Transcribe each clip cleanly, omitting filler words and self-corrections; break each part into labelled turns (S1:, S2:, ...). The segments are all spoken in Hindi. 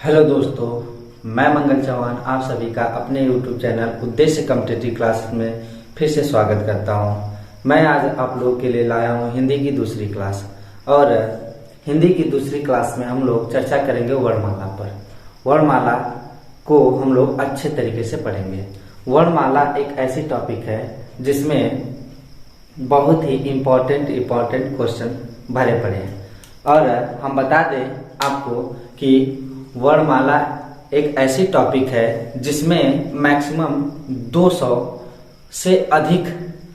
S1: हेलो दोस्तों, मैं मंगल चौहान आप सभी का अपने YouTube चैनल उद्देश्य कॉम्पिटिटिव क्लास में फिर से स्वागत करता हूं। मैं आज आप लोगों के लिए लाया हूं हिंदी की दूसरी क्लास। और हिंदी की दूसरी क्लास में हम लोग चर्चा करेंगे वर्णमाला पर। वर्णमाला को हम लोग अच्छे तरीके से पढ़ेंगे। वर्णमाला एक ऐसी टॉपिक है जिसमें बहुत ही इम्पोर्टेंट क्वेश्चन भरे पड़े हैं। और हम बता दें आपको कि वर्णमाला एक ऐसी टॉपिक है जिसमें मैक्सिमम 200 से अधिक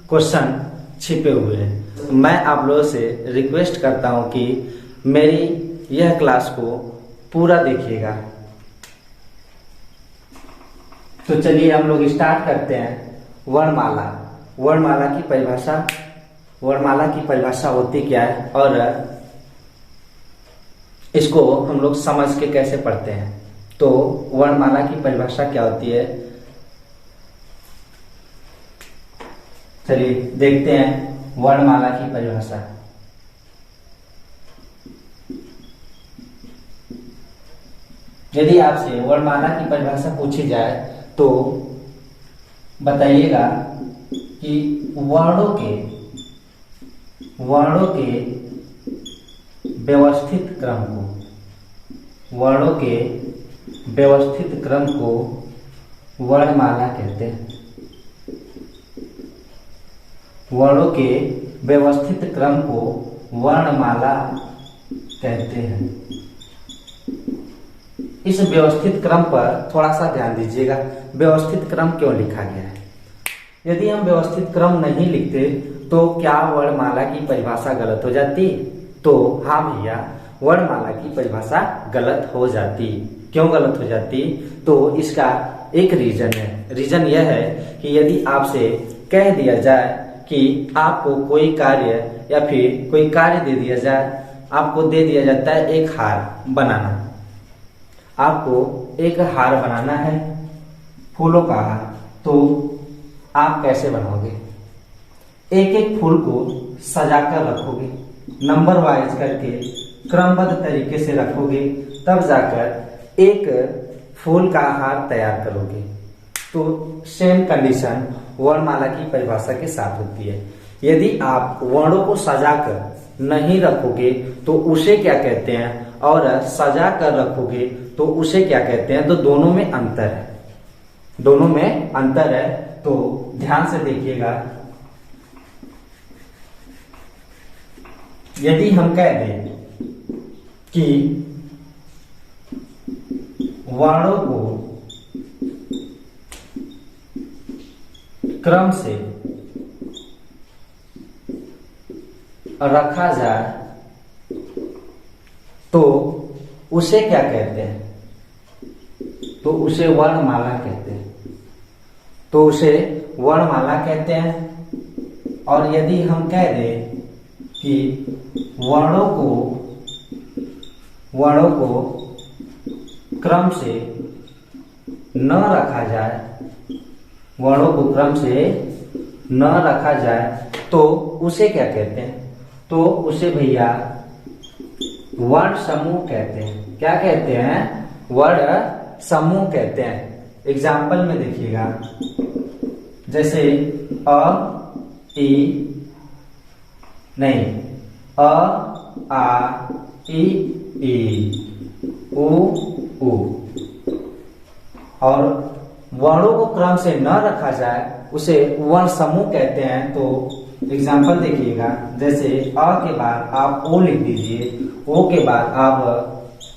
S1: क्वेश्चन छिपे हुए हैं। मैं आप लोगों से रिक्वेस्ट करता हूं कि मेरी यह क्लास को पूरा देखिएगा। तो चलिए हम लोग स्टार्ट करते हैं। वर्णमाला वर्णमाला की परिभाषा होती क्या है और इसको हम लोग समझ के कैसे पढ़ते हैं। तो वर्णमाला की परिभाषा क्या होती है, चलिए देखते हैं वर्णमाला की परिभाषा। यदि आपसे वर्णमाला की परिभाषा पूछी जाए तो बताइएगा कि वर्णों के व्यवस्थित क्रम को वर्णमाला कहते हैं। वर्णों के व्यवस्थित क्रम को वर्णमाला कहते हैं। इस व्यवस्थित क्रम पर थोड़ा सा ध्यान दीजिएगा। व्यवस्थित क्रम क्यों लिखा गया है? यदि हम व्यवस्थित क्रम नहीं लिखते तो क्या वर्णमाला की परिभाषा गलत हो जाती? तो हाँ भैया, वर्णमाला की परिभाषा गलत हो जाती। क्यों गलत हो जाती? तो इसका एक रीजन है। रीजन यह है कि यदि आपसे कह दिया जाए कि आपको कोई कार्य या फिर कोई कार्य दे दिया जाए, आपको दे दिया जाता है एक हार बनाना। आपको एक हार बनाना है, फूलों का हार। तो आप कैसे बनाओगे? एक एक फूल को सजाकर रखोगे, नंबर वाइज करके क्रमबद्ध तरीके से रखोगे, तब जाकर एक फूल का हार तैयार करोगे। तो सेम कंडीशन वर्णमाला की परिभाषा के साथ होती है। यदि आप वर्णों को सजाकर नहीं रखोगे तो उसे क्या कहते हैं, और सजा कर रखोगे तो उसे क्या कहते हैं? तो दोनों में अंतर है। तो ध्यान से देखिएगा। यदि हम कह दें कि वर्णों को क्रम से रखा जाए तो उसे क्या कहते हैं? तो उसे वर्णमाला कहते हैं। और यदि हम कह दें कि वर्णों को क्रम से न रखा जाए, तो उसे क्या कहते हैं? तो उसे भैया वर्ण समूह कहते हैं। क्या कहते हैं? वर्ण समूह कहते हैं। एग्जाम्पल में देखिएगा, जैसे अ आ इ उ और वर्णों को क्रम से न रखा जाए उसे वर्ण समूह कहते हैं। तो एग्जाम्पल देखिएगा, जैसे अ के बाद आप ओ लिख दीजिए, ओ के बाद आप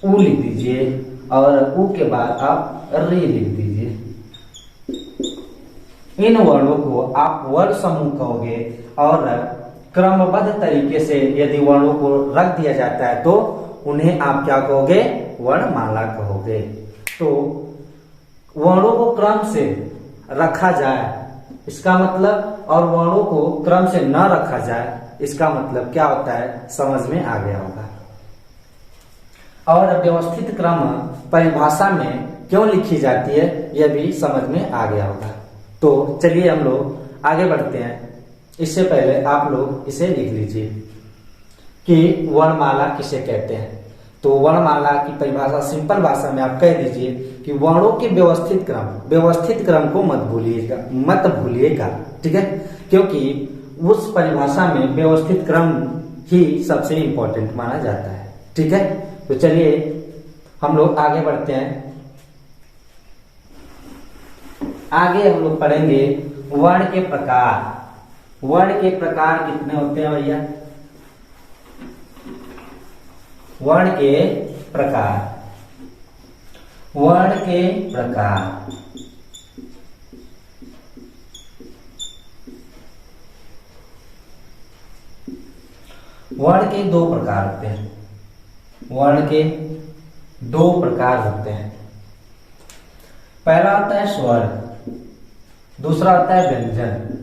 S1: उ लिख दीजिए और उ के बाद आप री लिख दीजिए। इन वर्णों को आप वर्ण समूह कहोगे और क्रमबद्ध तरीके से यदि वर्णों को रख दिया जाता है तो उन्हें आप क्या कहोगे? वर्णमाला कहोगे। तो वर्णों को क्रम से रखा जाए इसका मतलब, और वर्णों को क्रम से न रखा जाए इसका मतलब क्या होता है, समझ में आ गया होगा। और व्यवस्थित क्रम परिभाषा में क्यों लिखी जाती है यह भी समझ में आ गया होगा। तो चलिए हम लोग आगे बढ़ते हैं। इससे पहले आप लोग इसे लिख लीजिए कि वर्णमाला किसे कहते हैं। तो वर्णमाला की परिभाषा सिंपल भाषा में आप कह दीजिए कि वर्णों के व्यवस्थित क्रम को मत भूलिएगा, ठीक है, क्योंकि उस परिभाषा में व्यवस्थित क्रम ही सबसे इंपॉर्टेंट माना जाता है, ठीक है। तो चलिए हम लोग आगे बढ़ते हैं। आगे हम लोग पढ़ेंगे वर्ण के प्रकार। वर्ण के प्रकार कितने होते हैं भैया? वर्ण के प्रकार, वर्ण के प्रकार। वर्ण के दो प्रकार होते हैं। वर्ण के दो प्रकार होते हैं। पहला होता है स्वर, दूसरा होता है व्यंजन।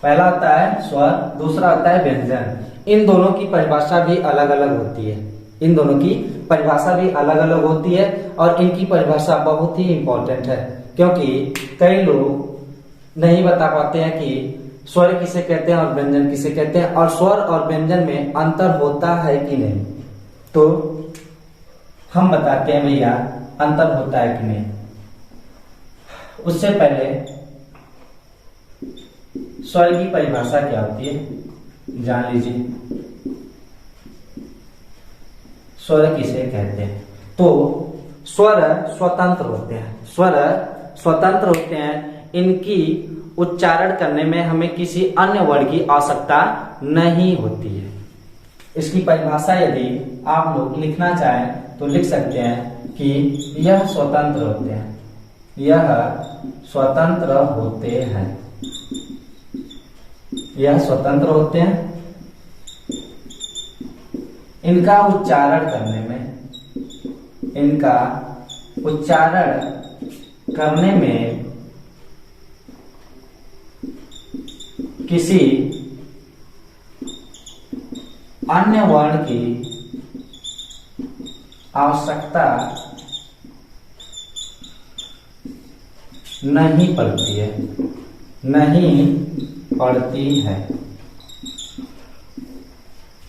S1: पहला होता है स्वर, दूसरा होता है व्यंजन। इन दोनों की परिभाषा भी अलग अलग होती है। इन दोनों की परिभाषा भी अलग अलग होती है और इनकी परिभाषा बहुत ही इंपॉर्टेंट है, क्योंकि कई लोग नहीं बता पाते हैं कि स्वर किसे कहते हैं और व्यंजन किसे कहते हैं, और स्वर और व्यंजन में अंतर होता है कि नहीं। तो हम बताते हैं भैया अंतर होता है कि नहीं। उससे पहले स्वर की परिभाषा क्या होती है जान लीजिए। स्वर किसे कहते हैं? तो स्वर स्वतंत्र होते हैं। स्वर स्वतंत्र होते हैं। इनकी उच्चारण करने में हमें किसी अन्य वर्ण की आवश्यकता नहीं होती है। इसकी परिभाषा यदि आप लोग लिखना चाहें तो लिख सकते हैं कि यह स्वतंत्र होते हैं। यह स्वतंत्र होते हैं। यह स्वतंत्र होते हैं। इनका उच्चारण करने में, इनका उच्चारण करने में किसी अन्य वर्ण की आवश्यकता नहीं पड़ती है, नहीं पड़ती है।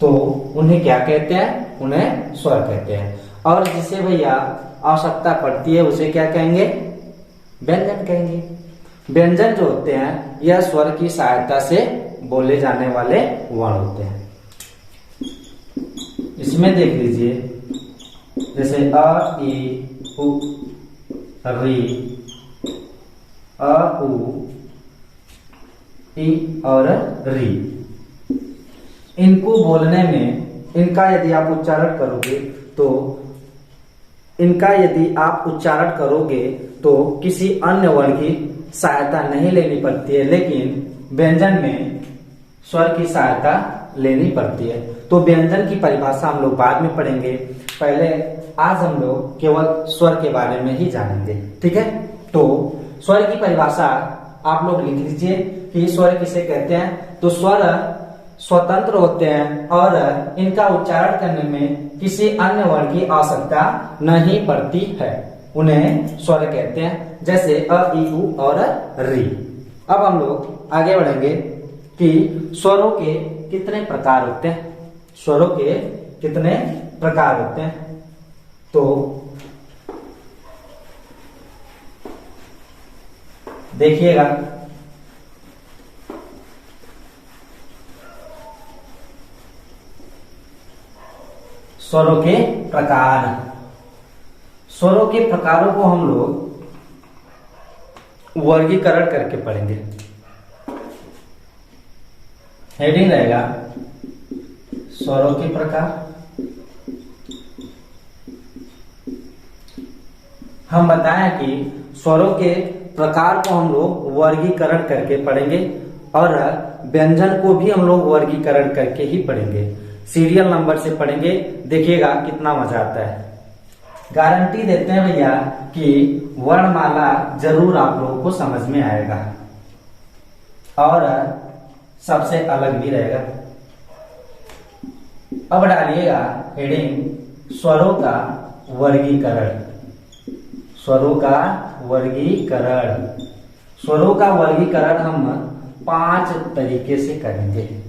S1: तो उन्हें क्या कहते हैं? उन्हें स्वर कहते हैं। और जिसे भैया आवश्यकता पड़ती है उसे क्या कहेंगे? व्यंजन कहेंगे। व्यंजन जो होते हैं यह स्वर की सहायता से बोले जाने वाले वर्ण होते हैं। इसमें देख लीजिए, जैसे अ, ई, उ, री, अ, उ, ई और री। इनको बोलने में, इनका यदि आप उच्चारण करोगे तो किसी अन्य वर्ण की सहायता नहीं लेनी पड़ती है, लेकिन व्यंजन में स्वर की सहायता लेनी पड़ती है। तो व्यंजन की परिभाषा हम लोग बाद में पढ़ेंगे। पहले आज हम लोग केवल स्वर के बारे में ही जानेंगे, ठीक है। तो स्वर की परिभाषा आप लोग लिख लीजिए कि स्वर किसे कहते हैं। तो स्वर स्वतंत्र होते हैं और इनका उच्चारण करने में किसी अन्य वर्ण की आवश्यकता नहीं पड़ती है, उन्हें स्वर कहते हैं। जैसे अ, ई, उ और री। अब हम लोग आगे बढ़ेंगे कि स्वरों के कितने प्रकार होते हैं। स्वरों के कितने प्रकार होते हैं? तो देखिएगा, स्वरों के प्रकार। स्वरों के प्रकारों को हम लोग वर्गीकरण करके पढ़ेंगे। हेडिंग रहेगा स्वरों के प्रकार। हम बताएं कि स्वरों के प्रकार को हम लोग वर्गीकरण करके पढ़ेंगे और व्यंजन को भी हम लोग वर्गीकरण करके ही पढ़ेंगे। सीरियल नंबर से पढ़ेंगे। देखिएगा कितना मजा आता है। गारंटी देते हैं भैया कि वर्णमाला जरूर आप लोगों को समझ में आएगा और सबसे अलग भी रहेगा। अब डालिएगा हेडिंग स्वरों का वर्गीकरण। स्वरों का वर्गीकरण। स्वरों का वर्गीकरण हम 5 तरीके से करेंगे।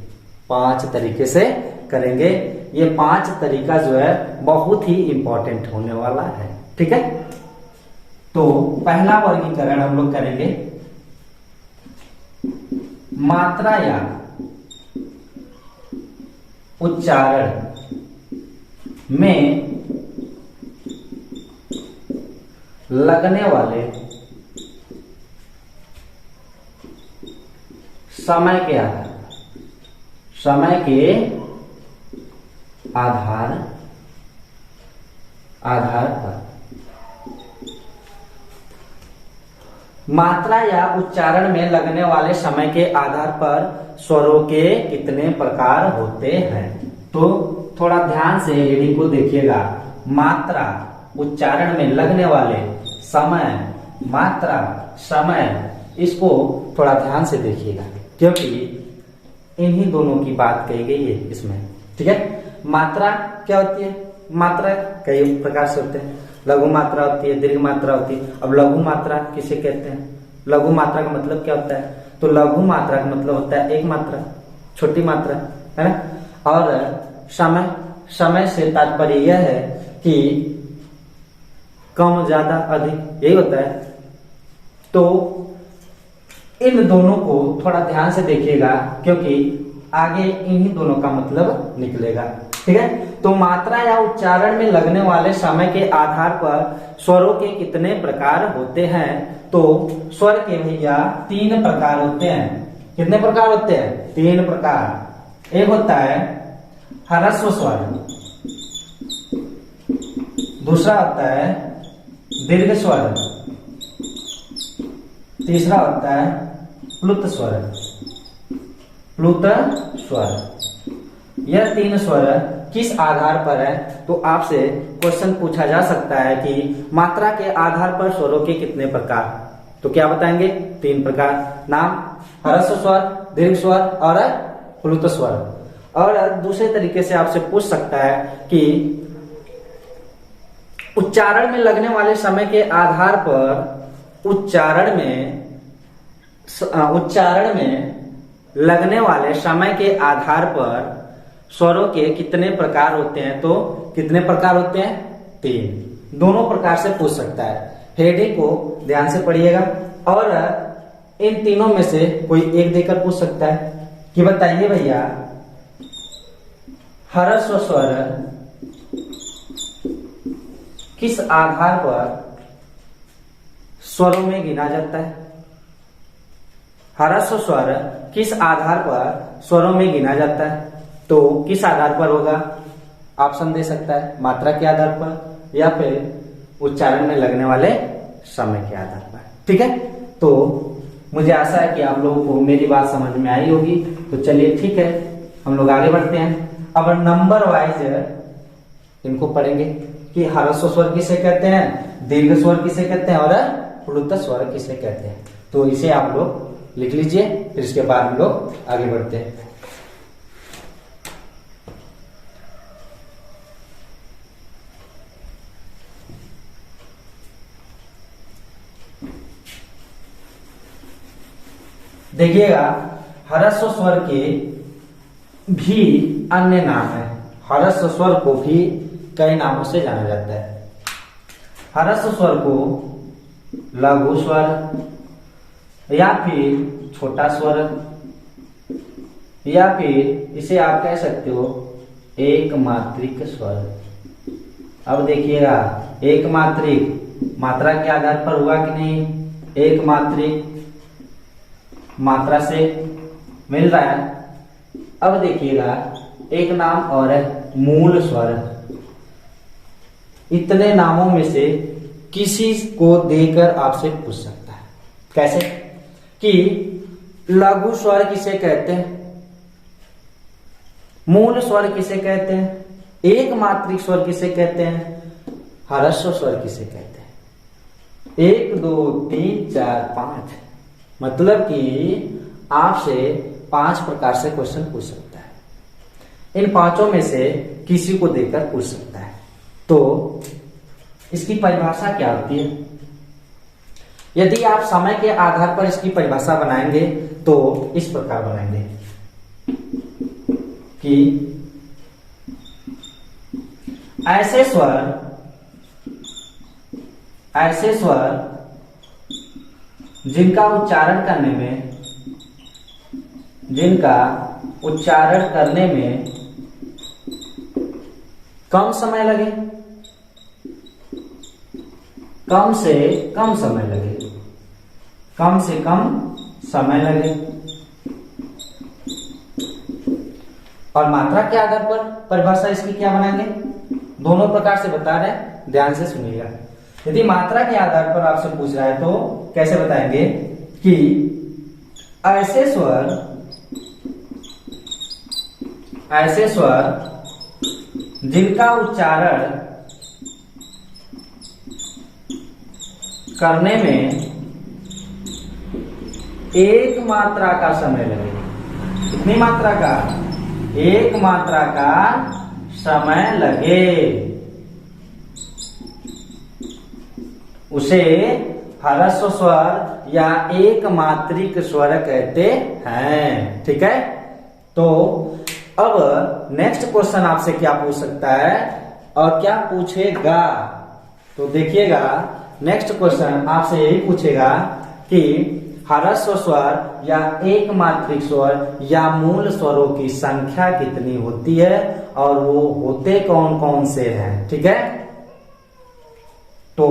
S1: 5 तरीके से करेंगे। ये 5 तरीका जो है बहुत ही इंपॉर्टेंट होने वाला है। ठीक है, तो पहला वर्गीकरण हम लोग करेंगे मात्रा या उच्चारण में लगने वाले समय के आधार पर मात्रा या उच्चारण में लगने वाले समय के आधार पर स्वरों के कितने प्रकार होते हैं। तो थोड़ा ध्यान से हेडिंग को देखिएगा। मात्रा, उच्चारण में लगने वाले समय, मात्रा, समय, इसको थोड़ा ध्यान से देखिएगा क्योंकि इन्हीं दोनों की बात कही गई है इसमें। ठीक है, मात्रा क्या होती है? मात्रा कई प्रकार से होते हैं। लघु मात्रा होती है, दीर्घ मात्रा होती है। अब लघु मात्रा किसे कहते हैं? लघु मात्रा का मतलब क्या होता है? तो लघु मात्रा का मतलब होता है एक मात्रा, छोटी मात्रा, है ना। और समय, समय से तात्पर्य यह है कि कम, ज्यादा, अधिक, यही होता है। तो इन दोनों को थोड़ा ध्यान से देखिएगा क्योंकि आगे इन्हीं दोनों का मतलब निकलेगा। ठीक है, तो मात्रा या उच्चारण में लगने वाले समय के आधार पर स्वरों के कितने प्रकार होते हैं। तो स्वर के भैया 3 प्रकार होते हैं। कितने प्रकार होते हैं? 3 प्रकार। एक होता है ह्रस्व स्वर, दूसरा होता है दीर्घ स्वर, तीसरा होता है प्लुत स्वर। प्लुत स्वर, यह 3 स्वर किस आधार पर है? तो आपसे क्वेश्चन पूछा जा सकता है कि मात्रा के आधार पर स्वरों के कितने प्रकार। तो क्या बताएंगे? 3 प्रकार। नाम ह्रस्व स्वर, दीर्घ स्वर और प्लुत स्वर। और दूसरे तरीके से आपसे पूछ सकता है कि उच्चारण में लगने वाले समय के आधार पर उच्चारण में लगने वाले समय के आधार पर स्वरों के कितने प्रकार होते हैं। तो कितने प्रकार होते हैं? 3। दोनों प्रकार से पूछ सकता है। हेडिंग को ध्यान से पढ़िएगा और इन तीनों में से कोई एक देकर पूछ सकता है कि बताइए भैया ह्रस्व स्वर किस आधार पर स्वरों में गिना जाता है? ह्रस्व स्वर किस आधार पर स्वरों में गिना जाता है? तो किस आधार पर होगा? ऑप्शन दे सकता है, मात्रा के आधार पर या फिर उच्चारण में लगने वाले समय के आधार पर। ठीक है, तो मुझे आशा है कि आप लोगों को मेरी बात समझ में आई होगी। तो चलिए ठीक है, हम लोग आगे बढ़ते हैं। अब नंबर वाइज इनको पढ़ेंगे कि ह्रस्व स्वर किसे कहते हैं, दीर्घ स्वर किसे कहते हैं और प्लुत स्वर किसे कहते हैं। तो इसे आप लोग लिख लीजिए, फिर इसके बाद हम लोग आगे बढ़ते हैं। देखिएगा, ह्रस्व स्वर के भी अन्य नाम है। ह्रस्व स्वर को भी कई नामों से जाना जाता है। ह्रस्व स्वर को लघु स्वर या फिर छोटा स्वर या फिर इसे आप कह सकते हो एक मात्रिक स्वर। अब देखिएगा, एक मात्रिक मात्रा के आधार पर हुआ कि नहीं? एक मात्रिक मात्रा से मिल रहा है। अब देखिएगा, एक नाम और है मूल स्वर। इतने नामों में से किसी को देकर आपसे पूछ सकता है। कैसे? कि लघु स्वर किसे कहते हैं, मूल स्वर किसे कहते हैं, एक मात्रिक स्वर किसे कहते हैं, ह्रस्व स्वर किसे कहते हैं। 1 2 3 4 5, मतलब कि आपसे 5 प्रकार से क्वेश्चन पूछ सकता है। इन 5 में से किसी को देकर पूछ सकता है। तो इसकी परिभाषा क्या होती है? यदि आप समय के आधार पर इसकी परिभाषा बनाएंगे तो इस प्रकार बनाएंगे कि ऐसे स्वर जिनका उच्चारण करने में कम समय लगे, कम से कम समय लगे। और मात्रा के आधार पर परिभाषा इसकी क्या बनाएंगे, दोनों प्रकार से बता रहे हैं, ध्यान से सुनिएगा। यदि मात्रा के आधार पर आपसे पूछ रहा है तो कैसे बताएंगे कि ऐसे स्वर जिनका उच्चारण करने में एक मात्रा का समय लगे। कितनी मात्रा का? एक मात्रा का समय लगे, उसे ह्रस्व स्वर या एक मात्रिक स्वर कहते हैं। ठीक है, तो अब नेक्स्ट क्वेश्चन आपसे क्या पूछ सकता है और क्या पूछेगा, तो देखिएगा नेक्स्ट क्वेश्चन आपसे यही पूछेगा कि ह्रस्व स्वर या एक मात्रिक स्वर या मूल स्वरों की संख्या कितनी होती है और वो होते कौन कौन से हैं। ठीक है, तो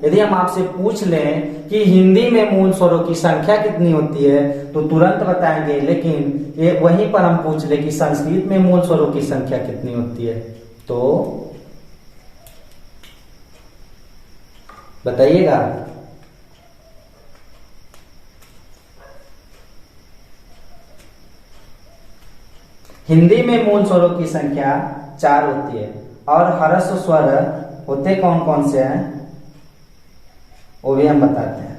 S1: यदि हम आपसे पूछ लें कि हिंदी में मूल स्वरों की संख्या कितनी होती है तो तुरंत बताएंगे, लेकिन ये वहीं पर हम पूछ ले कि संस्कृत में मूल स्वरों की संख्या कितनी होती है तो बताइएगा। हिंदी में मूल स्वरों की संख्या 4 होती है और ह्रस्व स्वर होते कौन कौन से हैं वो भी हम बताते हैं।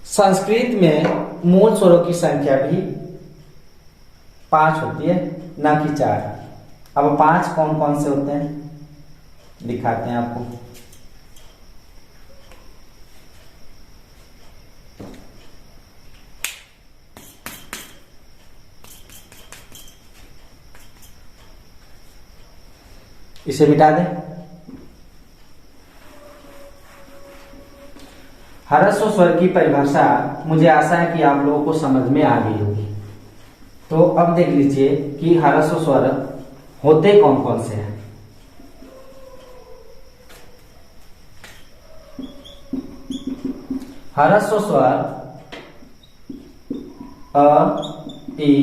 S1: संस्कृत में मूल स्वरों की संख्या भी 5 होती है, ना कि 4। अब 5 कौन कौन से होते हैं दिखाते हैं आपको। इसे मिटा दें। ह्रस्व स्वर की परिभाषा मुझे आशा है कि आप लोगों को समझ में आ गई होगी। तो अब देख लीजिए कि ह्रस्व स्वर होते कौन कौन से हैं। ह्रस्व स्वर अ, ई,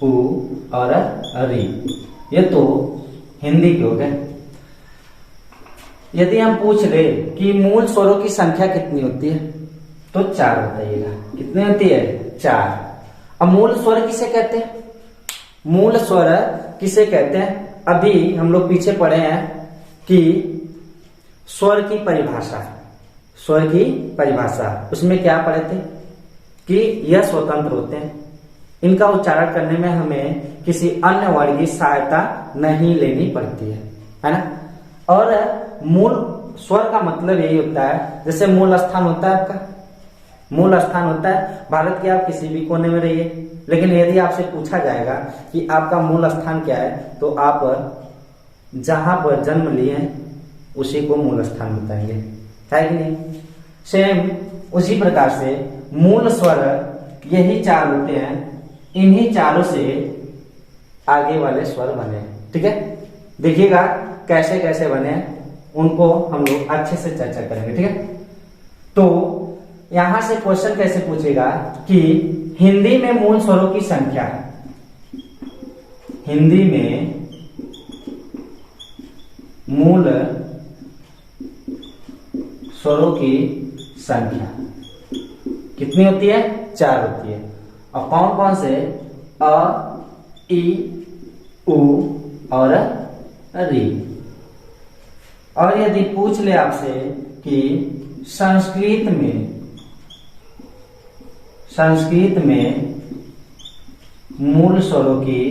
S1: उ और री, ये तो हिंदी के हो गए। यदि हम पूछ ले कि मूल स्वरों की संख्या कितनी होती है तो 4 बताइएगा। कितनी होती है? 4। अब मूल स्वर किसे कहते हैं? मूल स्वर किसे कहते हैं? अभी हम लोग पीछे पढ़े हैं कि स्वर की परिभाषा उसमें क्या पढ़े थे कि यह स्वतंत्र होते हैं, इनका उच्चारण करने में हमें किसी अन्य वर्ण की सहायता नहीं लेनी पड़ती है ना। और मूल स्वर का मतलब यही होता है, जैसे मूल स्थान होता है आपका, मूल स्थान होता है भारत के आप किसी भी कोने में रहिए, लेकिन यदि आपसे पूछा जाएगा कि आपका मूल स्थान क्या है तो आप जहां पर जन्म लिए हैं उसी को मूल स्थान बताएंगे, है कि नहीं। सेम उसी प्रकार से मूल स्वर यही 4 होते हैं, इन्हीं चारों से आगे वाले स्वर बने। ठीक है, देखिएगा कैसे कैसे बने उनको हम लोग अच्छे से चर्चा करेंगे। ठीक है, तो यहां से क्वेश्चन कैसे पूछेगा कि हिंदी में मूल स्वरों की संख्या, हिंदी में मूल स्वरों की संख्या कितनी होती है? 4 होती है। और कौन कौन से? अ, ई, उ और री। और यदि पूछ ले आपसे कि संस्कृत में मूल स्वरों की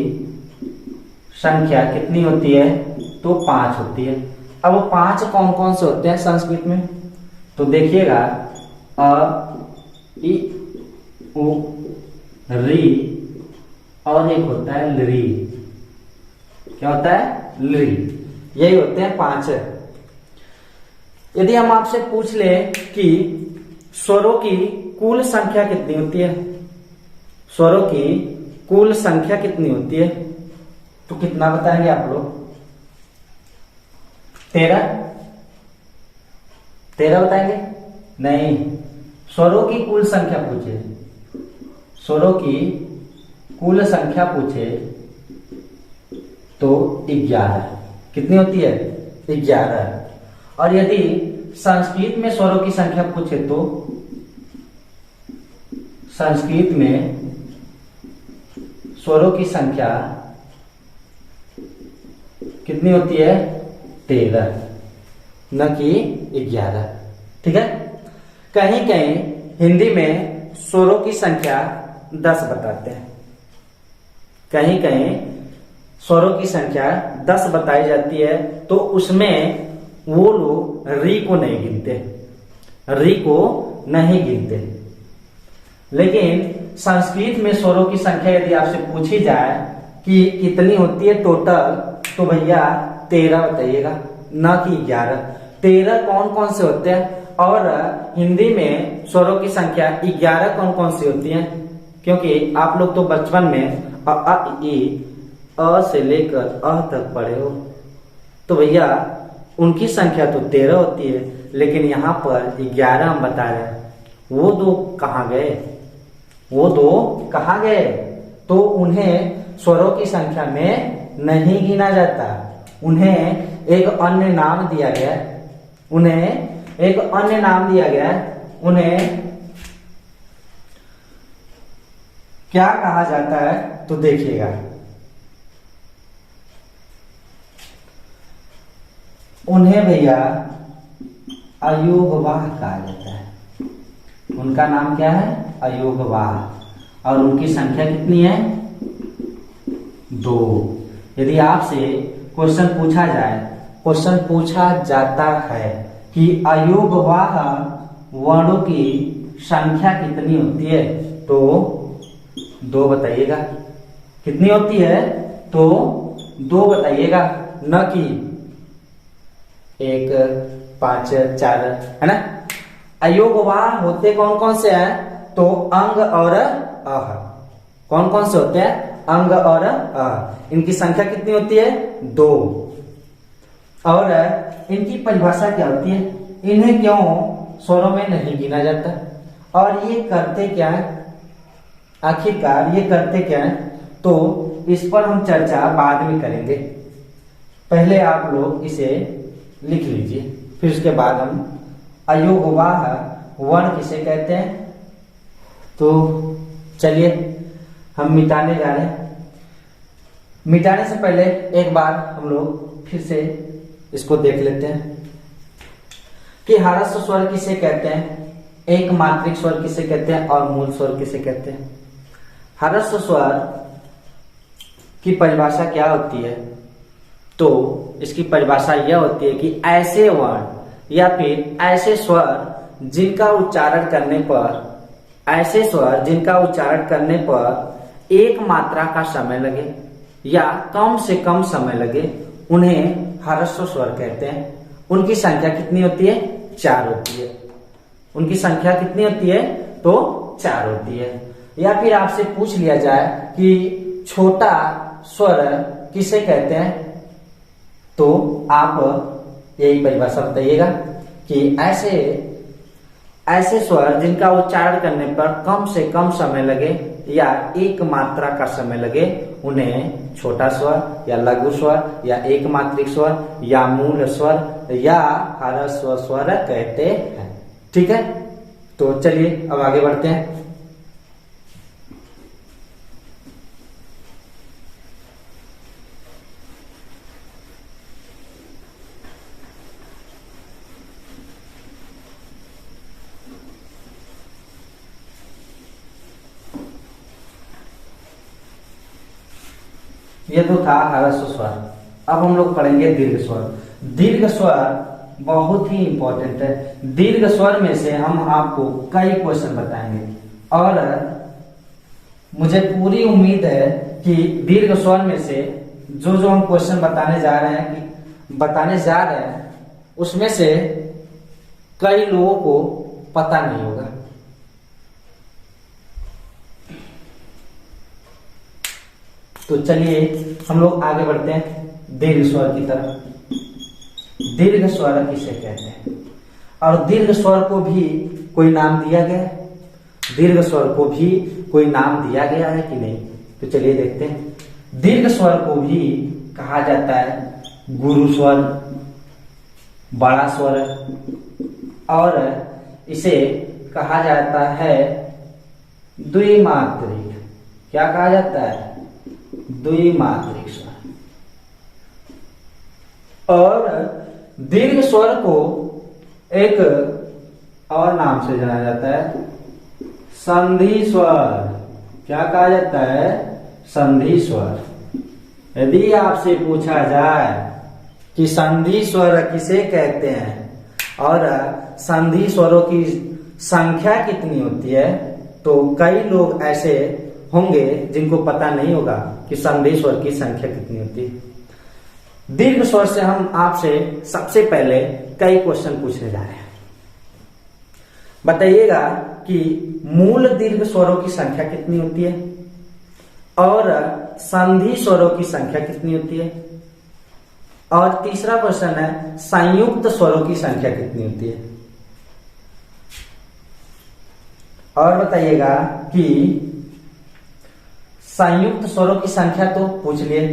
S1: संख्या कितनी होती है तो 5 होती है। अब वो 5 कौन कौन से होते हैं संस्कृत में तो देखिएगा, अ, ई, उ, री, और एक होता है लरी। क्या होता है? लरी। यही होते हैं 5। यदि हम आपसे पूछ ले कि स्वरों की कुल संख्या कितनी होती है, स्वरों की कुल संख्या कितनी होती है, तो कितना बताएंगे आप लोग? 13 बताएंगे? नहीं, स्वरों की कुल संख्या पूछे, स्वरों की कुल संख्या पूछे तो 11। कितनी होती है? 11। और यदि संस्कृत में स्वरों की संख्या पूछे तो संस्कृत में स्वरों की संख्या कितनी होती है? 13, न कि 11। ठीक है। कहीं कहीं हिंदी में स्वरों की संख्या 10 बताते हैं, कहीं कहीं स्वरों की संख्या 10 बताई जाती है, तो उसमें वो लोग री को नहीं गिनते, री को नहीं गिनते। लेकिन संस्कृत में स्वरों की संख्या यदि आपसे पूछी जाए कि कितनी होती है टोटल, तो भैया 13 बताइएगा, न कि 11। 13 कौन कौन से होते हैं? और हिंदी में स्वरों की संख्या 11 कौन कौन सी होती है? क्योंकि आप लोग तो बचपन में अ ई अ से लेकर अ तक पढ़े हो, तो भैया उनकी संख्या तो 13 होती है, लेकिन यहाँ पर 11 हम बता रहे हैं। वो दो कहाँ गए? वो दो कहाँ गए? तो उन्हें स्वरों की संख्या में नहीं गिना जाता, उन्हें एक अन्य नाम दिया गया, उन्हें एक अन्य नाम दिया गया। उन्हें क्या कहा जाता है? तो देखिएगा, उन्हें भैया अयोगवाह कहा जाता है। उनका नाम क्या है? अयोगवाह। और उनकी संख्या कितनी है? 2। यदि आपसे क्वेश्चन पूछा जाए, क्वेश्चन पूछा जाता है कि अयोगवाह वर्णों की संख्या कितनी होती है, तो 2 बताइएगा। कितनी होती है? तो 2 बताइएगा, न कि 1, 5, 4, है ना। अयोगवाह होते कौन कौन से हैं? तो अंग और अह। कौन कौन से होते हैं? अंग और अह। इनकी संख्या कितनी होती है? 2। और इनकी परिभाषा क्या होती है? इन्हें क्यों स्वरों में नहीं गिना जाता? और ये करते क्या है? आखिरकार ये करते क्या है? तो इस पर हम चर्चा बाद में करेंगे। पहले आप लोग इसे लिख लीजिए, फिर उसके बाद हम अयोगवाह वर्ण किसे कहते हैं, तो चलिए हम मिटाने जा रहे हैं। मिटाने से पहले एक बार हम लोग फिर से इसको देख लेते हैं कि ह्रस्व स्वर किसे कहते हैं, एक मात्रिक स्वर किसे कहते हैं और मूल स्वर किसे कहते हैं। ह्रस्व स्वर की परिभाषा क्या होती है? तो इसकी परिभाषा यह होती है कि ऐसे वर्ण या फिर ऐसे स्वर जिनका उच्चारण करने पर, ऐसे स्वर जिनका उच्चारण करने पर एक मात्रा का समय लगे या कम से कम समय लगे, उन्हें ह्रस्व स्वर कहते हैं। उनकी संख्या कितनी होती है? 4 होती है। उनकी संख्या कितनी होती है? तो 4 होती है। या फिर आपसे पूछ लिया जाए कि छोटा स्वर किसे कहते हैं, तो आप यही परिभाषा बताइएगा कि ऐसे स्वर जिनका उच्चारण करने पर कम से कम समय लगे या एक मात्रा का समय लगे, उन्हें छोटा स्वर या लघु स्वर या एक मात्रिक स्वर या मूल स्वर या ह्रस्व स्वर कहते हैं। ठीक है, तो चलिए अब आगे बढ़ते हैं। ये तो था ह्रस्व स्वर। अब हम लोग पढ़ेंगे दीर्घ स्वर। दीर्घ स्वर बहुत ही इंपॉर्टेंट है। दीर्घ स्वर में से हम आपको कई क्वेश्चन बताएंगे और मुझे पूरी उम्मीद है कि दीर्घ स्वर में से जो जो हम क्वेश्चन बताने जा रहे हैं उसमें से कई लोगों को पता नहीं होगा। तो चलिए हम लोग आगे बढ़ते हैं दीर्घ स्वर की तरफ। दीर्घ स्वर किसे कहते हैं और दीर्घ स्वर को भी कोई नाम दिया गया है? दीर्घ स्वर को भी कोई नाम दिया गया है कि नहीं? तो चलिए देखते हैं। दीर्घ स्वर को भी कहा जाता है गुरु स्वर, बड़ा स्वर, और इसे कहा जाता है द्विमात्रिक। क्या कहा जाता है? द्विमात्रिक स्वर। और दीर्घ स्वर को एक और नाम से जाना जाता है संधि स्वर। क्या कहा जाता है? संधि स्वर। यदि आपसे पूछा जाए कि संधि स्वर किसे कहते हैं और संधि स्वरों की संख्या कितनी होती है, तो कई लोग ऐसे होंगे जिनको पता नहीं होगा कि संधि स्वर की संख्या कितनी होती है। दीर्घ स्वर से हम आपसे सबसे पहले कई क्वेश्चन पूछने जा रहे हैं। बताइएगा कि मूल दीर्घ स्वरों की संख्या कितनी होती है और संधि स्वरों की संख्या कितनी होती है। और तीसरा क्वेश्चन है संयुक्त स्वरों की संख्या कितनी होती है। और बताइएगा कि संयुक्त स्वरों की संख्या तो पूछ लिए,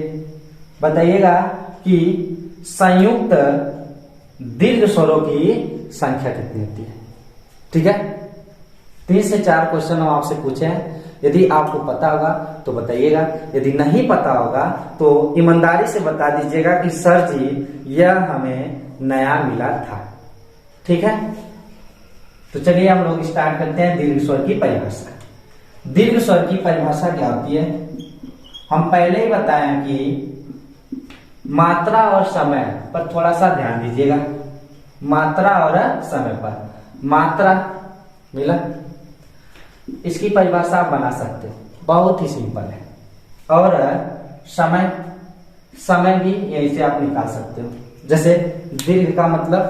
S1: बताइएगा कि संयुक्त दीर्घ स्वरों की संख्या कितनी होती है। ठीक है, 3 से 4 क्वेश्चन हम आपसे पूछे हैं। यदि आपको पता होगा तो बताइएगा, यदि नहीं पता होगा तो ईमानदारी से बता दीजिएगा कि सर जी यह हमें नया मिला था। ठीक है, तो चलिए हम लोग स्टार्ट करते हैं दीर्घ स्वर की परिभाषा। दीर्घ स्वर की परिभाषा क्या होती है? हम पहले ही बताएं कि मात्रा और समय पर थोड़ा सा ध्यान दीजिएगा। मात्रा और समय पर। मात्रा मिला, इसकी परिभाषा आप बना सकते हो, बहुत ही सिंपल है। और समय, समय भी यहीं से आप निकाल सकते हो। जैसे दीर्घ का मतलब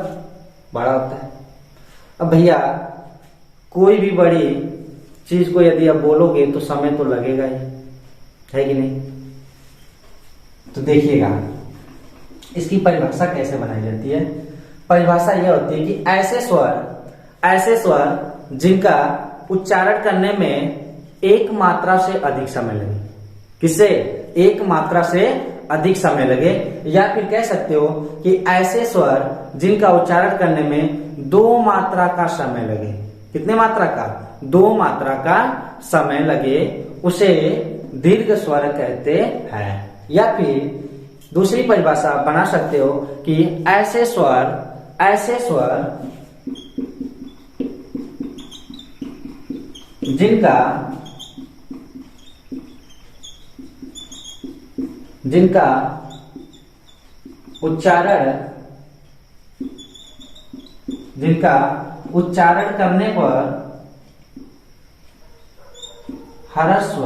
S1: बड़ा होता है। अब भैया कोई भी बड़ी चीज को यदि आप बोलोगे तो समय तो लगेगा ही, है कि नहीं? तो देखिएगा इसकी परिभाषा कैसे बनाई जाती है। परिभाषा यह होती है कि ऐसे स्वर जिनका उच्चारण करने में एक मात्रा से अधिक समय लगे। किससे? एक मात्रा से अधिक समय लगे। या फिर कह सकते हो कि ऐसे स्वर जिनका उच्चारण करने में 2 मात्रा का समय लगे। कितने मात्रा का? 2 मात्रा का समय लगे, उसे दीर्घ स्वर कहते हैं। या फिर दूसरी परिभाषा बना सकते हो कि ऐसे स्वर जिनका उच्चारण करने पर ह्रस्व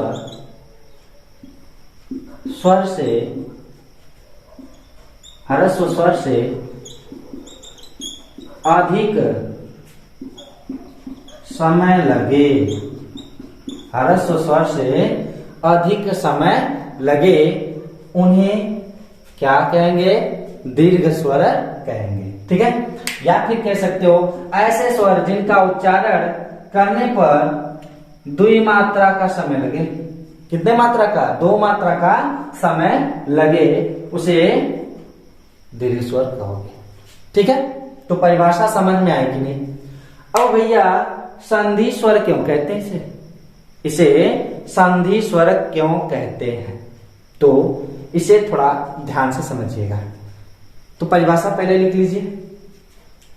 S1: स्वर से अधिक समय लगे। ह्रस्व स्वर से अधिक समय लगे, उन्हें क्या कहेंगे? दीर्घ स्वर कहेंगे। ठीक है, या फिर कह सकते हो ऐसे स्वर जिनका उच्चारण करने पर 2 मात्रा का समय लगे। कितने मात्रा का? 2 मात्रा का समय लगे, उसे दीर्घ स्वर कहोगे। ठीक है, तो परिभाषा समझ में आएगी नहीं? अब भैया संधि स्वर क्यों कहते हैं इसे संधि स्वर क्यों कहते हैं, तो इसे थोड़ा ध्यान से समझिएगा। तो परिभाषा पहले लिख लीजिए,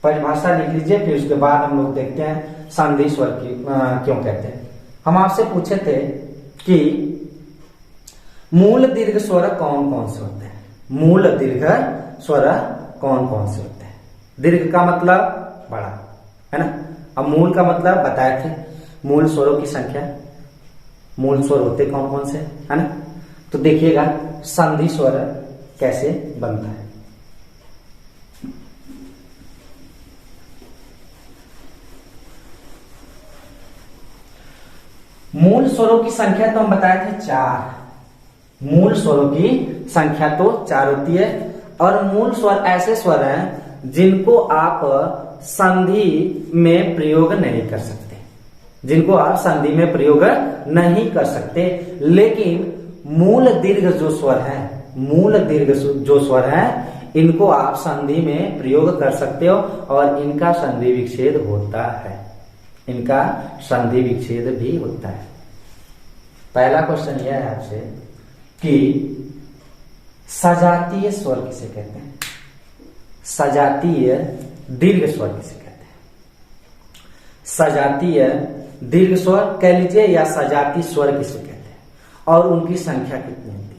S1: परिभाषा लिख लीजिए, फिर उसके बाद हम लोग देखते हैं संधि स्वर की क्यों कहते हैं। हम आपसे पूछे थे कि मूल दीर्घ स्वर कौन कौन से होते हैं। मूल दीर्घ स्वर कौन कौन से होते हैं? दीर्घ का मतलब बड़ा, है ना। अब मूल का मतलब बताए थे, मूल स्वरों की संख्या, मूल स्वर होते कौन कौन से, है ना। तो देखिएगा संधि स्वर कैसे बनता है। मूल स्वरों की संख्या तो हम बताए थे 4। मूल स्वरों की संख्या तो 4 होती है और मूल स्वर ऐसे स्वर हैं जिनको आप संधि में प्रयोग नहीं कर सकते, जिनको आप संधि में प्रयोग नहीं कर सकते। लेकिन मूल दीर्घ जो स्वर है, मूल दीर्घ जो स्वर है, इनको आप संधि में प्रयोग कर सकते हो और इनका संधि विच्छेद होता है, इनका संधि विच्छेद भी होता है। पहला क्वेश्चन यह है आपसे कि सजातीय स्वर किसे कहते हैं? सजातीय दीर्घ स्वर किसे कहते हैं? सजातीय दीर्घ स्वर कह लीजिए या सजाती स्वर किसे कहते हैं और उनकी संख्या कितनी होती है।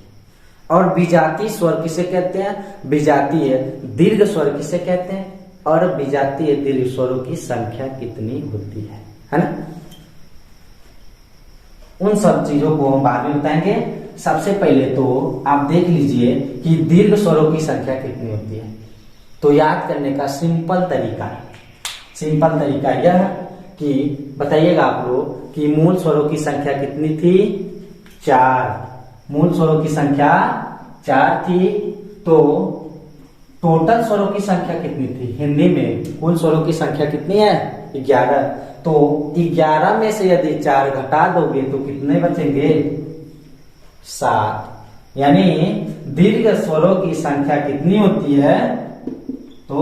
S1: और विजातीय स्वर किसे कहते हैं? विजातीय दीर्घ स्वर किसे कहते हैं और विजातीय दीर्घ स्वरों की संख्या कितनी होती है ना? उन सब चीजों को हम बाद में बताएंगे। सबसे पहले तो आप देख लीजिए कि दीर्घ स्वरों की संख्या कितनी होती है। तो याद करने का सिंपल तरीका यह कि बताइएगा आप लोग कि मूल स्वरों की संख्या कितनी थी? 4। मूल स्वरों की संख्या 4 थी। तो टोटल स्वरों की संख्या कितनी थी? हिंदी में कुल स्वरों की संख्या कितनी है? 11। तो 11 में से यदि 4 घटा दोगे तो कितने बचेंगे? 7। यानी दीर्घ स्वरों की संख्या कितनी होती है? तो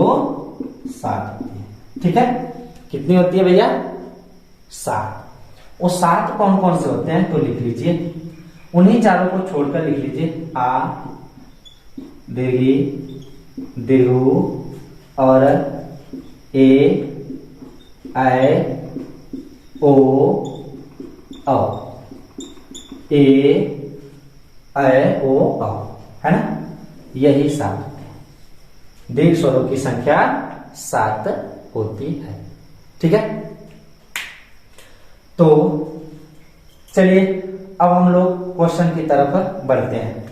S1: 7 होती है। ठीक है, कितनी होती है भैया? 7। वो 7 कौन कौन से होते हैं तो लिख लीजिए, उन्हीं चारों को छोड़कर लिख लीजिए। आ, दीर्घी, दीर्घु और ए, ऐ, ओ, औ। ए, ऐ, ओ, औ, है ना? यही 7 होते हैं। दीर्घ स्वरों की संख्या 7 होती है। ठीक है, तो चलिए अब हम लोग क्वेश्चन की तरफ बढ़ते हैं।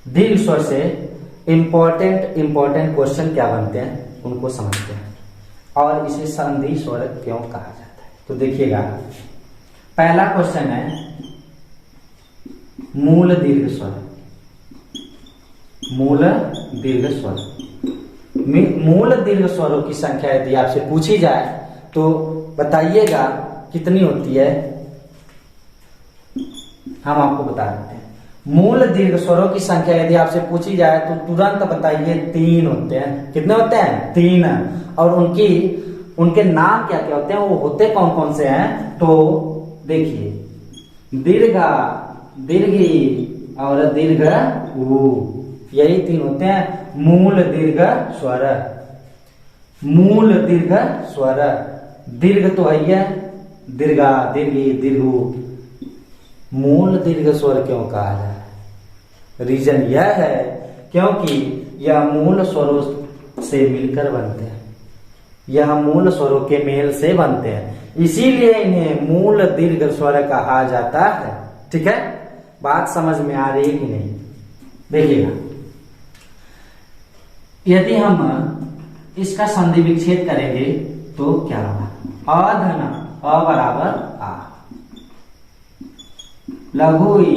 S1: दीर्घ स्वर से इंपॉर्टेंट क्वेश्चन क्या बनते हैं उनको समझते हैं और इसे संधि स्वर क्यों कहा जाता है। तो देखिएगा, पहला क्वेश्चन है मूल दीर्घ स्वर। मूल दीर्घ स्वर, मूल दीर्घ स्वरों की संख्या यदि आपसे पूछी जाए तो बताइएगा कितनी होती है। हम आपको बता देते हैं। मूल दीर्घ स्वरों की संख्या यदि आपसे पूछी जाए तो तुरंत बताइए 3 होते हैं। कितने होते हैं? 3। और उनके नाम क्या क्या होते हैं, वो होते कौन कौन से हैं? तो देखिए, दीर्घा, दीर्घी और दीर्घ ऊ, यही 3 होते हैं मूल दीर्घ स्वर। मूल दीर्घ स्वर, दीर्घ तो है, दीर्घा, दीर्घी, दीर्घु। मूल दीर्घ स्वर क्यों कहा जाए? रीजन यह है क्योंकि यह मूल स्वरों से मिलकर बनते हैं, यह मूल स्वरों के मेल से बनते हैं, इसीलिए इन्हें मूल दीर्घ स्वर कहा जाता है। ठीक है, बात समझ में आ रही है कि नहीं? देखिएगा, यदि हम इसका संधि विच्छेद करेंगे तो क्या होगा? अ धन अ बराबर आ, लघु ई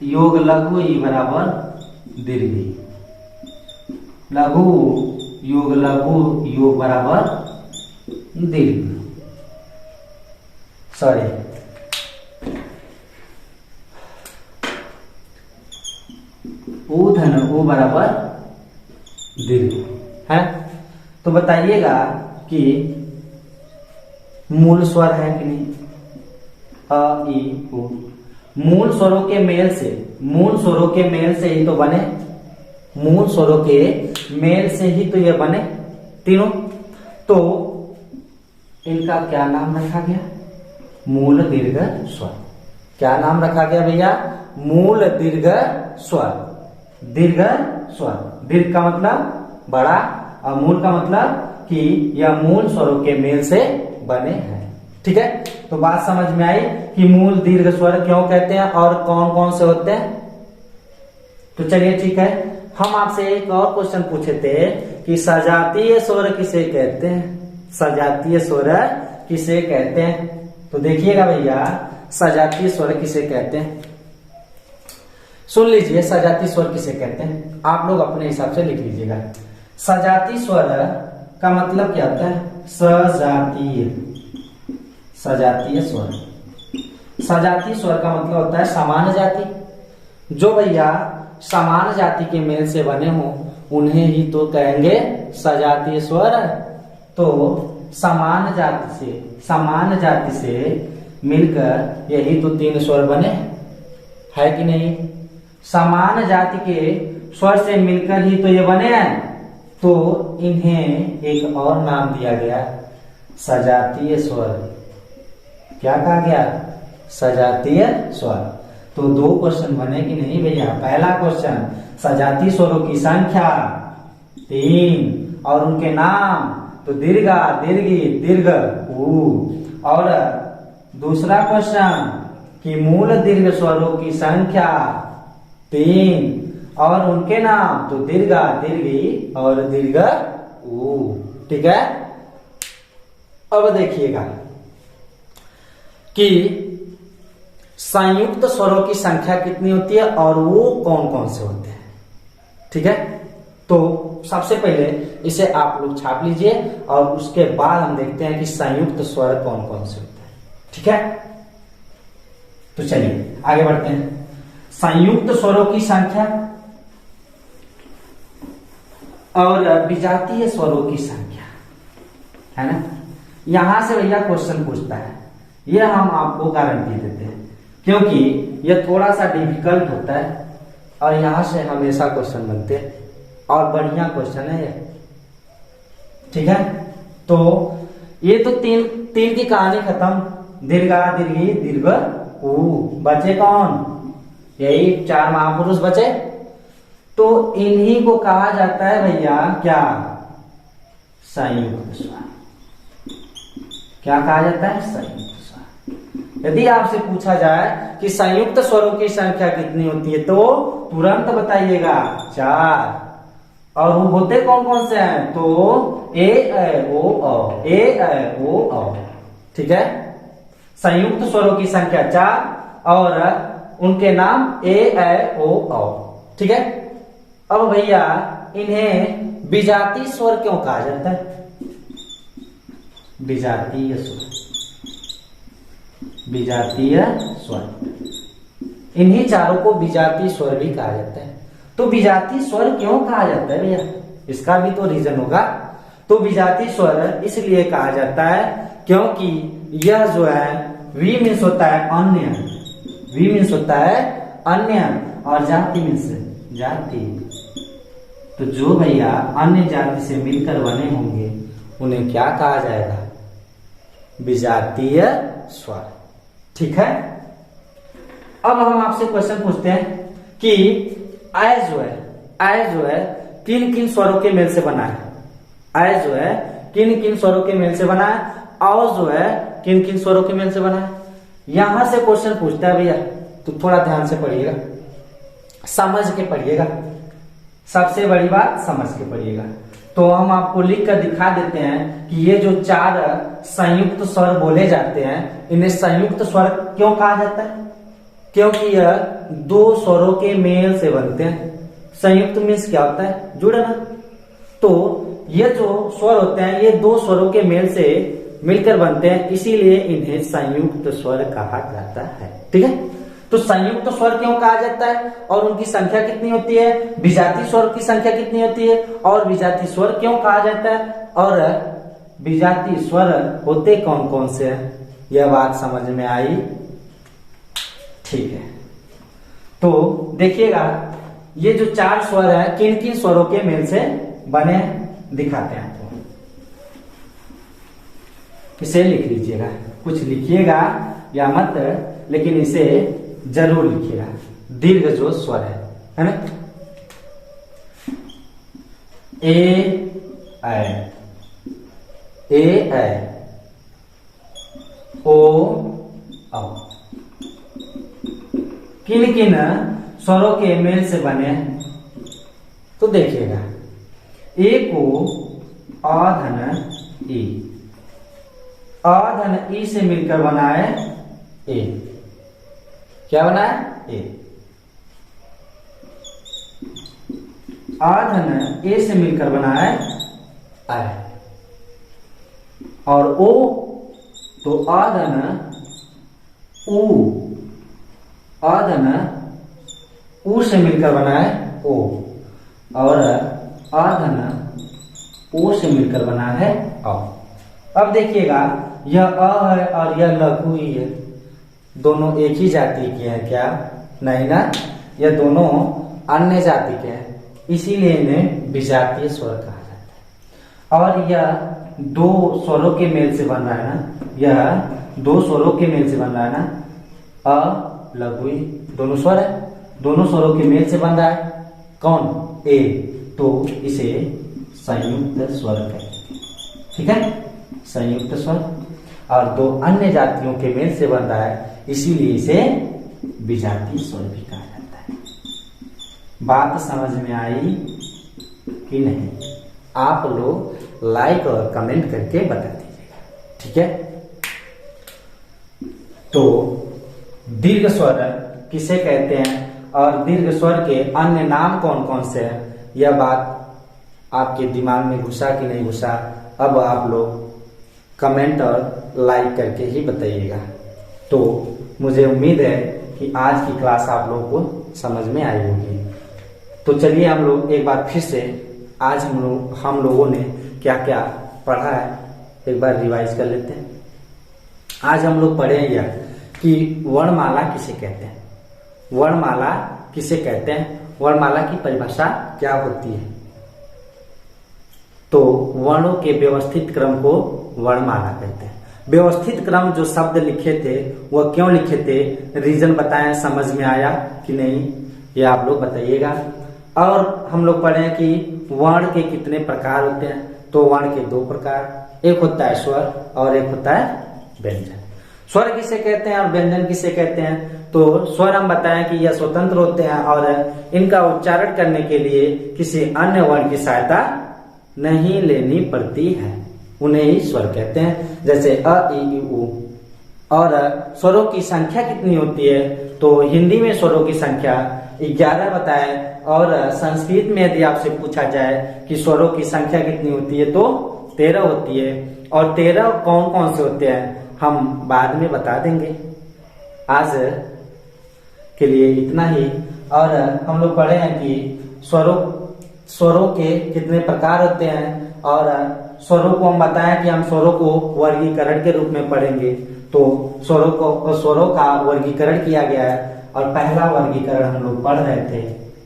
S1: योग लघु ई बराबर दीर्घी, लघु योग लघु योग बराबर दीर्घ। सॉरी, ऊ धन ऊ बराबर दीर्घ है। तो बताइएगा कि मूल स्वर है कि नहीं? अ, ई, उ। मूल स्वरों के मेल से, मूल स्वरों के मेल से ही तो बने, मूल स्वरों के मेल से ही तो ये बने तीनों। तो इनका क्या नाम रखा गया? मूल दीर्घ स्वर। क्या नाम रखा गया भैया? मूल दीर्घ स्वर। दीर्घ स्वर, दीर्घ का मतलब बड़ा और मूल का मतलब कि यह मूल स्वरों के मेल से बने हैं। ठीक है, तो बात समझ में आई कि मूल दीर्घ स्वर क्यों कहते हैं और कौन कौन से होते हैं। तो चलिए ठीक है, हम आपसे एक और क्वेश्चन पूछे थे कि सजातीय स्वर किसे कहते हैं, सजातीय स्वर किसे कहते हैं। तो देखिएगा भैया, सजातीय स्वर किसे कहते हैं, सुन लीजिए सजातीय स्वर किसे कहते हैं, आप लोग अपने हिसाब से लिख लीजिएगा। सजातीय स्वर का मतलब क्या होता है, सजातीय, सजातीय स्वर, सजातीय स्वर का मतलब होता है समान जाति। जो भैया समान जाति के मेल से बने हो उन्हें ही तो कहेंगे सजातीय स्वर। तो समान जाति से मिलकर यही तो 3 स्वर बने, है कि नहीं। समान जाति के स्वर से मिलकर ही तो ये बने हैं, तो इन्हें एक और नाम दिया गया, सजातीय स्वर। क्या कहा गया, सजातीय स्वर। तो 2 क्वेश्चन बने कि नहीं भैया। पहला क्वेश्चन, सजातीय स्वरों की संख्या 3 और उनके नाम, तो दीर्घा, दीर्घी, दीर्घ, ऊ। और दूसरा क्वेश्चन कि मूल दीर्घ स्वरों की संख्या 3 और उनके नाम, तो दीर्घा, दीर्घी और दीर्घ, ऊ। ठीक है। अब देखिएगा कि संयुक्त स्वरों की संख्या कितनी होती है और वो कौन कौन से होते हैं। ठीक है, तो सबसे पहले इसे आप लोग छाप लीजिए और उसके बाद हम देखते हैं कि संयुक्त स्वर कौन कौन से होते हैं। ठीक है, तो चलिए आगे बढ़ते हैं। संयुक्त स्वरों की संख्या और विजातीय स्वरों की संख्या, है ना। यहां से भैया क्वेश्चन पूछता है, यह हम आपको गारंटी देते हैं क्योंकि यह थोड़ा सा डिफिकल्ट होता है और यहां से हमेशा क्वेश्चन बनते हैं और बढ़िया क्वेश्चन है ये। ठीक है, तो ये तो तीन की कहानी खत्म। दीर्घा, दीर्घी, दीर्घ, ऊ। बचे कौन, यही 4 महापुरुष बचे। तो इन्हीं को कहा जाता है भैया क्या, संयुक्त स्वर। क्या कहा जाता है, संयुक्त स्वर। यदि आपसे पूछा जाए कि संयुक्त स्वरों की संख्या कितनी होती है, तो तुरंत बताइएगा 4। और वो होते कौन कौन से हैं, तो ए ऐ ओ औ, ए ऐ ओ औ। ठीक है, संयुक्त स्वरों की संख्या 4 और उनके नाम ए ऐ ओ औ। ठीक है, अब भैया इन्हें विजातीय स्वर क्यों कहा जाता है, विजातीय स्वर, विजातीय स्वर। इन्हीं चारों को विजातीय स्वर भी कहा जाता है। तो विजातीय स्वर क्यों कहा जाता है भैया, इसका भी तो रीजन होगा। तो विजातीय स्वर इसलिए कहा जाता है क्योंकि यह जो है वी मीन्स होता है अन्य, वी मीन्स होता है अन्य और जाति मीन्स जाति। तो जो भैया अन्य जाति से मिलकर बने होंगे उन्हें क्या कहा जाएगा, विजातीय स्वर। ठीक है, अब हम आपसे क्वेश्चन पूछते हैं कि आय जो है किन किन स्वरों के मेल से बना है, आय जो है किन किन स्वरों के मेल से बना है, और जो है किन किन स्वरों के मेल से बना है। यहां से क्वेश्चन पूछता है भैया, तो थोड़ा ध्यान से पढ़िएगा, समझ के पढ़िएगा। सबसे बड़ी बात समझ के पढ़िएगा। तो हम आपको लिख कर दिखा देते हैं कि ये जो 4 संयुक्त स्वर बोले जाते हैं, इन्हें संयुक्त स्वर क्यों कहा जाता है, क्योंकि यह 2 स्वरों के मेल से बनते हैं। संयुक्त मीन्स क्या होता है, जुड़ना। तो ये जो स्वर होते हैं ये 2 स्वरों के मेल से मिलकर बनते हैं, इसीलिए इन्हें संयुक्त स्वर कहा जाता है। ठीक है, तो संयुक्त स्वर क्यों कहा जाता है और उनकी संख्या कितनी होती है, विजातीय स्वर की संख्या कितनी होती है और विजातीय स्वर क्यों कहा जाता है, और विजातीय स्वर होते कौन कौन से हैं, यह बात समझ में आई। ठीक है, तो देखिएगा ये जो 4 स्वर है किन किन स्वरों के मेल से बने दिखाते हैं आपको। इसे लिख लीजिएगा, कुछ लिखिएगा या मत, लेकिन इसे जरूर लिखिएगा। दीर्घ जो स्वर है ना, ए ऐ, ए ऐ, ओ औ। किन किन स्वरों के मेल से बने, तो देखिएगा ए को अ धन ई, अ धन ई से मिलकर बना है ए। क्या बना है? ए। आ धन ए से मिलकर बना है आई, और ओ तो आ धन ऊ, आ धन ऊ से मिलकर बना है ओ, और आ धन ओ से मिलकर बना है अ। अब देखिएगा यह अ है और यह लघु ही है, दोनों एक ही जाति के हैं क्या? नहीं ना, यह दोनों अन्य जाति के हैं, इसीलिए इन्हें विजातीय स्वर कहा जाता है। और यह दो स्वरों के मेल से बन रहा है ना, यह दो स्वरों के मेल से बन रहा है ना, अ लघु ई दोनों स्वर है, दोनों स्वरों के मेल से बन रहा है कौन? ए, तो इसे संयुक्त स्वर कहते हैं। ठीक है, संयुक्त स्वर। और दो अन्य जातियों के मेल से बन रहा है, इसीलिए इसे विजातीय स्वर भी कहा जाता है। बात समझ में आई कि नहीं? आप लोग लाइक और कमेंट करके बता दीजिएगा। ठीक है, तो दीर्घ स्वर किसे कहते हैं और दीर्घ स्वर के अन्य नाम कौन कौन से हैं, यह बात आपके दिमाग में घुसा कि नहीं घुसा, अब आप लोग कमेंट और लाइक करके ही बताइएगा। तो मुझे उम्मीद है कि आज की क्लास आप लोगों को समझ में आई होगी। तो चलिए हम लोग एक बार फिर से आज हम लोगों ने क्या क्या पढ़ा है एक बार रिवाइज कर लेते हैं। आज हम लोग पढ़े यह कि वर्णमाला किसे कहते हैं, वर्णमाला किसे कहते हैं, वर्णमाला की परिभाषा क्या होती है। तो वर्णों के व्यवस्थित क्रम को वर्णमाला कहते हैं। व्यवस्थित क्रम जो शब्द लिखे थे वह क्यों लिखे थे, रीजन बताएं, समझ में आया कि नहीं, ये आप लोग बताइएगा। और हम लोग पढ़े कि वर्ण के कितने प्रकार होते हैं, तो वर्ण के दो प्रकार, एक होता है स्वर और एक होता है व्यंजन। स्वर किसे कहते हैं और व्यंजन किसे कहते हैं, तो स्वर हम बताएं कि यह स्वतंत्र होते हैं और इनका उच्चारण करने के लिए किसी अन्य वर्ण की सहायता नहीं लेनी पड़ती है, उन्हें ही स्वर कहते हैं। जैसे अ ई उ। और स्वरों की संख्या कितनी होती है, तो हिंदी में स्वरों की संख्या 11 बताए, और संस्कृत में यदि आपसे पूछा जाए कि स्वरों की संख्या कितनी होती है तो 13 होती है। और 13 कौन कौन से होते हैं हम बाद में बता देंगे, आज के लिए इतना ही। और हम लोग पढ़े हैं कि स्वरों के कितने प्रकार होते हैं, और स्वरों को हम बताएं कि हम स्वरों को वर्गीकरण के रूप में पढ़ेंगे। तो स्वरों का वर्गीकरण किया गया है, और पहला वर्गीकरण हम लोग पढ़ रहे थे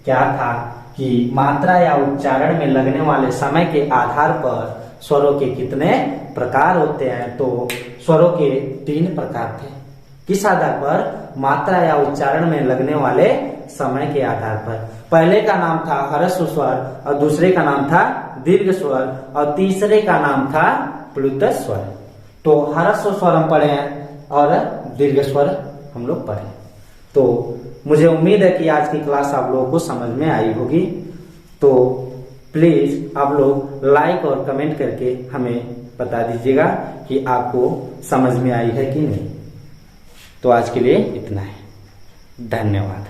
S1: क्या था कि मात्रा या उच्चारण में लगने वाले समय के आधार पर स्वरों के कितने प्रकार होते हैं। तो स्वरों के 3 प्रकार थे, किस आधार पर, मात्रा या उच्चारण में लगने वाले समय के आधार पर। पहले का नाम था ह्रस्व स्वर, और दूसरे का नाम था दीर्घ स्वर, और तीसरे का नाम था प्लुत स्वर। तो ह्रस्व स्वर हम पढ़े हैं और दीर्घ स्वर हम लोग पढ़े। तो मुझे उम्मीद है कि आज की क्लास आप लोगों को समझ में आई होगी। तो प्लीज आप लोग लाइक और कमेंट करके हमें बता दीजिएगा कि आपको समझ में आई है कि नहीं। तो आज के लिए इतना है, धन्यवाद।